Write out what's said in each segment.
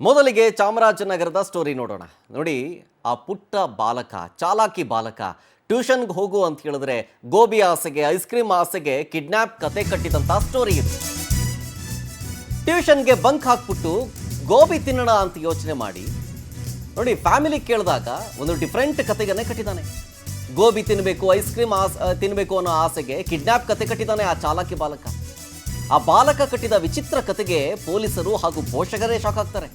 ಮೊದಲಿಗೆ ಚಾಮರಾಜನಗರದ ಸ್ಟೋರಿ ನೋಡೋಣ. ನೋಡಿ, ಆ ಪುಟ್ಟ ಬಾಲಕ, ಚಾಲಾಕಿ ಬಾಲಕ ಟ್ಯೂಷನ್ಗೆ ಹೋಗು ಅಂತ ಹೇಳಿದ್ರೆ ಗೋಬಿ ಆಸೆಗೆ, ಐಸ್ ಕ್ರೀಮ್ ಆಸೆಗೆ ಕಿಡ್ನಾಪ್ ಕತೆ ಕಟ್ಟಿದಂತ ಸ್ಟೋರಿ ಇದು. ಟ್ಯೂಷನ್ಗೆ ಬಂಕ್ ಹಾಕ್ಬಿಟ್ಟು ಗೋಬಿ ತಿನ್ನೋಣ ಅಂತ ಯೋಚನೆ ಮಾಡಿ ನೋಡಿ, ಫ್ಯಾಮಿಲಿ ಕೇಳಿದಾಗ ಒಂದು ಡಿಫ್ರೆಂಟ್ ಕತೆಗನ್ನೇ ಕಟ್ಟಿದ್ದಾನೆ. ಗೋಬಿ ತಿನ್ನಬೇಕು, ಐಸ್ ಕ್ರೀಮ್ ತಿನ್ನಬೇಕು ಅನ್ನೋ ಆಸೆಗೆ ಕಿಡ್ನಾಪ್ ಕತೆ ಕಟ್ಟಿದ್ದಾನೆ ಆ ಚಾಲಾಕಿ ಬಾಲಕ. ಆ ಬಾಲಕ ಕಟ್ಟಿದ ವಿಚಿತ್ರ ಕತೆಗೆ ಪೊಲೀಸರು ಹಾಗೂ ಪೋಷಕರೇ ಶಾಕ್ ಆಗ್ತಾರೆ.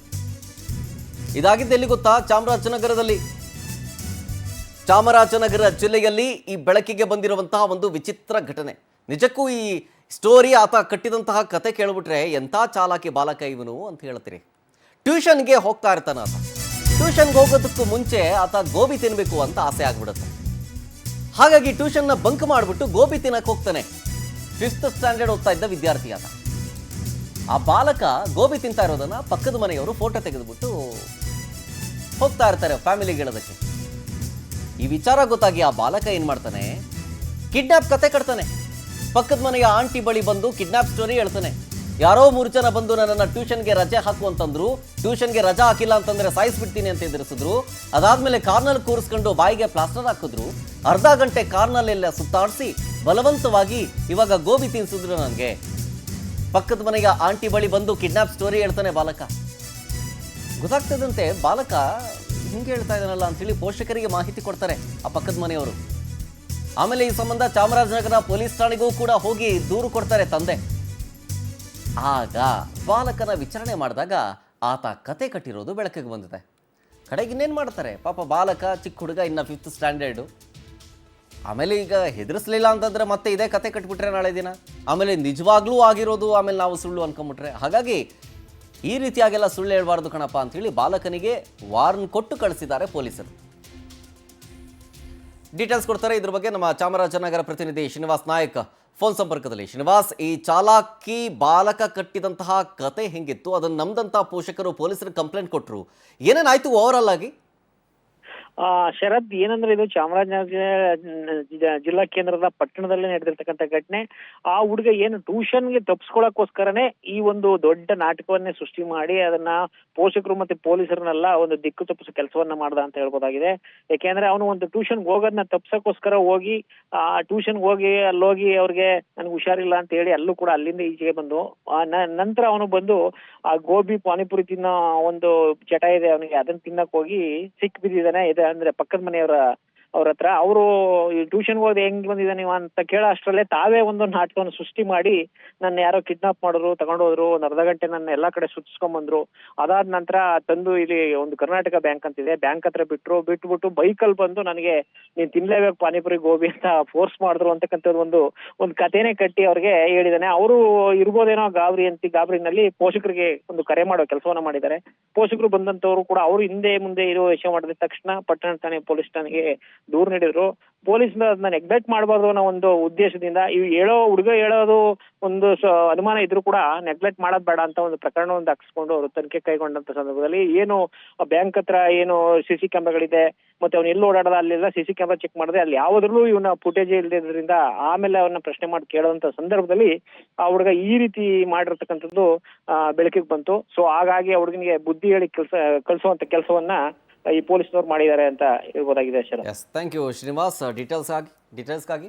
ಇದಾಗಿದ್ದು ಎಲ್ಲಿ ಗೊತ್ತಾ? ಚಾಮರಾಜನಗರ ಜಿಲ್ಲೆಯಲ್ಲಿ ಈ ಬೆಳಕಿಗೆ ಬಂದಿರುವಂತಹ ಒಂದು ವಿಚಿತ್ರ ಘಟನೆ. ನಿಜಕ್ಕೂ ಈ ಸ್ಟೋರಿ, ಆತ ಕಟ್ಟಿದಂತಹ ಕತೆ ಕೇಳ್ಬಿಟ್ರೆ ಎಂಥ ಚಾಲಾಕಿ ಬಾಲಕ ಇವನು ಅಂತ ಹೇಳ್ತೀರಿ. ಟ್ಯೂಷನ್ಗೆ ಹೋಗ್ತಾ ಇರ್ತಾನೆ ಆತ. ಟ್ಯೂಷನ್ಗೆ ಹೋಗೋದಕ್ಕೂ ಮುಂಚೆ ಆತ ಗೋಬಿ ತಿನ್ನಬೇಕು ಅಂತ ಆಸೆ ಆಗ್ಬಿಡುತ್ತೆ. ಹಾಗಾಗಿ ಟ್ಯೂಷನ್ನ ಬಂಕ್ ಮಾಡಿಬಿಟ್ಟು ಗೋಬಿ ತಿನ್ನಕ್ಕೆ ಹೋಗ್ತಾನೆ. 5th ಸ್ಟ್ಯಾಂಡರ್ಡ್ ಓದ್ತಾ ಇದ್ದ ವಿದ್ಯಾರ್ಥಿ ಆತ. ಆ ಬಾಲಕ ಗೋಬಿ ತಿಂತಾ ಇರೋದನ್ನ ಪಕ್ಕದ ಮನೆಯವರು ಫೋಟೋ ತೆಗೆದುಬಿಟ್ಟು ಹೋಗ್ತಾ ಇರ್ತಾರೆ ಫ್ಯಾಮಿಲಿಗೆ ಹೇಳೋದಕ್ಕೆ. ಈ ವಿಚಾರ ಗೊತ್ತಾಗಿ ಆ ಬಾಲಕ ಏನ್ ಮಾಡ್ತಾನೆ, ಕಿಡ್ನಾಪ್ ಕತೆ ಕಟ್ತಾನೆ. ಪಕ್ಕದ ಮನೆಯ ಆಂಟಿ ಬಳಿ ಬಂದು ಕಿಡ್ನಾಪ್ ಸ್ಟೋರಿ ಹೇಳ್ತಾನೆ. ಯಾರೋ 3 ಜನ ಬಂದು ನನ್ನನ್ನು ಟ್ಯೂಷನ್ಗೆ ರಜೆ ಹಾಕು ಅಂತಂದ್ರು. ಟ್ಯೂಷನ್ಗೆ ರಜಾ ಹಾಕಿಲ್ಲ ಅಂತಂದ್ರೆ ಸಾಯಿಸ್ಬಿಡ್ತೀನಿ ಅಂತ ಎದುರಿಸಿದ್ರು. ಅದಾದ್ಮೇಲೆ ಕಾರ್ನಲ್ಲಿ ಕೂರಿಸ್ಕೊಂಡು ಬಾಯಿಗೆ ಪ್ಲಾಸ್ಟರ್ ಹಾಕಿದ್ರು. ಅರ್ಧ ಗಂಟೆ ಕಾರ್ನಲ್ಲೆಲ್ಲ ಸುತ್ತಾಡಿಸಿ ಬಲವಂತವಾಗಿ ಇವಾಗ ಗೋಬಿ ತಿನ್ಸಿದ್ರು ನನಗೆ. ಪಕ್ಕದ ಮನೆಯ ಆಂಟಿ ಬಳಿ ಬಂದು ಕಿಡ್ನಾಪ್ ಸ್ಟೋರಿ ಹೇಳ್ತಾನೆ ಬಾಲಕ. ಗೊತ್ತಾಗ್ತದಂತೆ ಬಾಲಕ ಹಿಂಗೆ ಹೇಳ್ತಾ ಇದ್ದಾನಲ್ಲ ಅಂತೇಳಿ ಪೋಷಕರಿಗೆ ಮಾಹಿತಿ ಕೊಡ್ತಾರೆ ಆ ಪಕ್ಕದ ಮನೆಯವರು. ಆಮೇಲೆ ಈ ಸಂಬಂಧ ಚಾಮರಾಜನಗರ ಪೊಲೀಸ್ ಠಾಣೆಗೂ ಕೂಡ ಹೋಗಿ ದೂರು ಕೊಡ್ತಾರೆ ತಂದೆ. ಆಗ ಬಾಲಕನ ವಿಚಾರಣೆ ಮಾಡಿದಾಗ ಆತ ಕತೆ ಕಟ್ಟಿರೋದು ಬೆಳಕಿಗೆ ಬಂದಿದೆ. ಕಡೆಗೆ ಇನ್ನೇನು ಮಾಡ್ತಾರೆ ಪಾಪ ಬಾಲಕ, ಚಿಕ್ಕ ಹುಡುಗ, ಇನ್ನು 5th ಸ್ಟ್ಯಾಂಡರ್ಡು. ಆಮೇಲೆ ಈಗ ಹೆದರಿಸ್ಲಿಲ್ಲ ಅಂತಂದ್ರೆ ಮತ್ತೆ ಇದೇ ಕತೆ ಕಟ್ಬಿಟ್ರೆ ನಾಳೆ ದಿನ ಆಮೇಲೆ ನಿಜವಾಗ್ಲೂ ಆಗಿರೋದು ಆಮೇಲೆ ನಾವು ಸುಳ್ಳು ಅನ್ಕೊಂಬಿಟ್ರೆ. ಹಾಗಾಗಿ ಈ ರೀತಿಯಾಗೆಲ್ಲ ಸುಳ್ಳು ಹೇಳ್ಬಾರ್ದು ಕಣಪ್ಪ ಅಂತೇಳಿ ಬಾಲಕನಿಗೆ ವಾರ್ನ್ ಕೊಟ್ಟು ಕಳಿಸಿದ್ದಾರೆ ಪೊಲೀಸರು. ಡೀಟೇಲ್ಸ್ ಕೊಡ್ತಾರೆ ಇದ್ರ ಬಗ್ಗೆ ನಮ್ಮ ಚಾಮರಾಜನಗರ ಪ್ರತಿನಿಧಿ ಶ್ರೀನಿವಾಸ್ ನಾಯಕ್ ಫೋನ್ ಸಂಪರ್ಕದಲ್ಲಿ. ಶ್ರೀನಿವಾಸ್, ಈ ಚಾಲಾಕಿ ಬಾಲಕ ಕಟ್ಟಿದಂತಹ ಕತೆ ಹೆಂಗಿತ್ತು? ಅದನ್ನು ನಮ್ದಂತಹ ಪೋಷಕರು ಪೊಲೀಸರಿಗೆ ಕಂಪ್ಲೇಂಟ್ ಕೊಟ್ಟರು. ಏನೇನಾಯ್ತು ಓವರ್ ಆಗಿ? ಶರದ್, ಏನಂದ್ರೆ ಇದು ಚಾಮರಾಜನಗರ ಜಿಲ್ಲಾ ಕೇಂದ್ರದ ಪಟ್ಟಣದಲ್ಲೇ ನಡೆದಿರ್ತಕ್ಕಂಥ ಘಟನೆ. ಆ ಹುಡುಗ ಏನು ಟ್ಯೂಷನ್ಗೆ ತಪ್ಪಿಸ್ಕೊಳಕ್ಕೋಸ್ಕರನೇ ಈ ಒಂದು ದೊಡ್ಡ ನಾಟಕವನ್ನೇ ಸೃಷ್ಟಿ ಮಾಡಿ ಅದನ್ನ ಪೋಷಕರು ಮತ್ತೆ ಪೊಲೀಸರನ್ನೆಲ್ಲ ಒಂದು ದಿಕ್ಕು ತಪ್ಪಿಸೋ ಕೆಲಸವನ್ನ ಮಾಡ್ದ ಅಂತ ಹೇಳ್ಬೋದಾಗಿದೆ. ಯಾಕೆಂದ್ರೆ ಅವನು ಒಂದು ಟ್ಯೂಷನ್ಗೆ ಹೋಗೋದನ್ನ ತಪ್ಸಕ್ಕೋಸ್ಕರ ಹೋಗಿ ಟ್ಯೂಷನ್ಗೆ ಹೋಗಿ ಅಲ್ಲೋಗಿ ಅವ್ರಿಗೆ ನನ್ಗೆ ಹುಷಾರಿಲ್ಲ ಅಂತ ಹೇಳಿ ಅಲ್ಲೂ ಕೂಡ ಅಲ್ಲಿಂದ ಈಚೆಗೆ ಬಂದು ನಂತರ ಅವನು ಬಂದು ಆ ಗೋಬಿ ಪಾನಿಪುರಿ ತಿನ್ನೋ ಒಂದು ಚಟ ಇದೆ ಅವನಿಗೆ, ಅದನ್ನ ತಿನ್ನಕ್ ಹೋಗಿ ಸಿಕ್ ಬಿದ್ದಿದ್ದಾನೆ. ಅಂದ್ರೆ ಪಕ್ಕದ ಮನೆಯವರ ಅವ್ರ ಹತ್ರ ಅವರು ಈ ಟ್ಯೂಷನ್ಗೆ ಹೋದ ಹೆಂಗ್ ಬಂದಿದ್ದಾನೆ ಅಂತ ಕೇಳೋ ಅಷ್ಟರಲ್ಲೇ ತಾವೇ ಒಂದು ನಾಟಕವನ್ನು ಸೃಷ್ಟಿ ಮಾಡಿ ನನ್ನ ಯಾರೋ ಕಿಡ್ನಾಪ್ ಮಾಡಿದ್ರು, ತಗೊಂಡೋದ್ರು, ಒಂದು ಅರ್ಧ ಗಂಟೆ ನನ್ನ ಎಲ್ಲಾ ಕಡೆ ಸುತ್ತಿಸ್ಕೊಂಡ್ಬಂದ್ರು. ಅದಾದ ನಂತರ ತಂದು ಇಲ್ಲಿ ಒಂದು ಕರ್ನಾಟಕ ಬ್ಯಾಂಕ್ ಅಂತಿದೆ, ಬ್ಯಾಂಕ್ ಹತ್ರ ಬಿಟ್ಬಿಟ್ಟು ಬೈಕಲ್ಲಿ ಬಂದು ನನಗೆ ನೀನ್ ತಿನ್ಲೇಬೇಕು ಪಾನಿಪುರಿ ಗೋಬಿ ಅಂತ ಫೋರ್ಸ್ ಮಾಡಿದ್ರು ಅಂತಕ್ಕಂಥದ್ದು ಒಂದು ಕಥೆನೇ ಕಟ್ಟಿ ಅವ್ರಿಗೆ ಹೇಳಿದಾನೆ. ಅವರು ಇರ್ಬೋದೇನೋ ಗಾಬರಿನಲ್ಲಿ ಪೋಷಕರಿಗೆ ಒಂದು ಕರೆ ಮಾಡೋ ಕೆಲಸವನ್ನ ಮಾಡಿದ್ದಾರೆ. ಪೋಷಕರು ಬಂದಂತವ್ರು ಕೂಡ ಅವರು ಹಿಂದೆ ಮುಂದೆ ಇರೋ ವಿಷಯ ಮಾಡಿದ ತಕ್ಷಣ ಪಟ್ಟಣ ಠಾಣೆ ಪೊಲೀಸ್ ಠಾಣೆಗೆ ದೂರು ನೀಡಿದ್ರು. ಪೊಲೀಸ್ ಅದನ್ನ ನೆಗ್ಲೆಕ್ಟ್ ಮಾಡಬಾರ್ದು ಅನ್ನೋ ಒಂದು ಉದ್ದೇಶದಿಂದ ಹುಡುಗ ಹೇಳೋದು ಒಂದು ಅನುಮಾನ ಇದ್ರು ಕೂಡ ನೆಗ್ಲೆಕ್ಟ್ ಮಾಡೋದ್ ಬೇಡ ಅಂತ ಒಂದು ಪ್ರಕರಣವನ್ನು ಹಾಕಿಸ್ಕೊಂಡು ಅವರು ತನಿಖೆ ಕೈಗೊಂಡಂತ ಸಂದರ್ಭದಲ್ಲಿ ಏನು ಬ್ಯಾಂಕ್ ಹತ್ರ ಏನು ಸಿಸಿ ಕ್ಯಾಮ್ರಾಗಳಿದೆ ಮತ್ತೆ ಅವ್ನು ಎಲ್ಲಿ ಓಡಾಡದ ಅಲ್ಲೆಲ್ಲ ಸಿಸಿ ಕ್ಯಾಮ್ರಾ ಚೆಕ್ ಮಾಡಿದ್ರೆ ಅಲ್ಲಿ ಯಾವ್ದ್ರಲ್ಲೂ ಇವನ ಫುಟೇಜ್ ಇಲ್ದಿದ್ರಿಂದ ಆಮೇಲೆ ಅವನ್ನ ಪ್ರಶ್ನೆ ಮಾಡಿ ಕೇಳುವಂತ ಸಂದರ್ಭದಲ್ಲಿ ಆ ಹುಡುಗ ಈ ರೀತಿ ಮಾಡಿರ್ತಕ್ಕಂಥದ್ದು ಬೆಳಕಿಗೆ ಬಂತು. ಸೊ ಹಾಗಾಗಿ ಆ ಹುಡುಗನಿಗೆ ಬುದ್ಧಿ ಹೇಳಿ ಕಳಿಸುವಂತ ಕೆಲಸವನ್ನ ಈ ಪೊಲೀಸ್ನವ್ರು ಮಾಡಿದ್ದಾರೆ ಅಂತ ಹೇಳ್ಬೋದಾಗಿದೆ. Thank you Srinivas ಡೀಟೇಲ್ಸ್ಗಾಗಿ.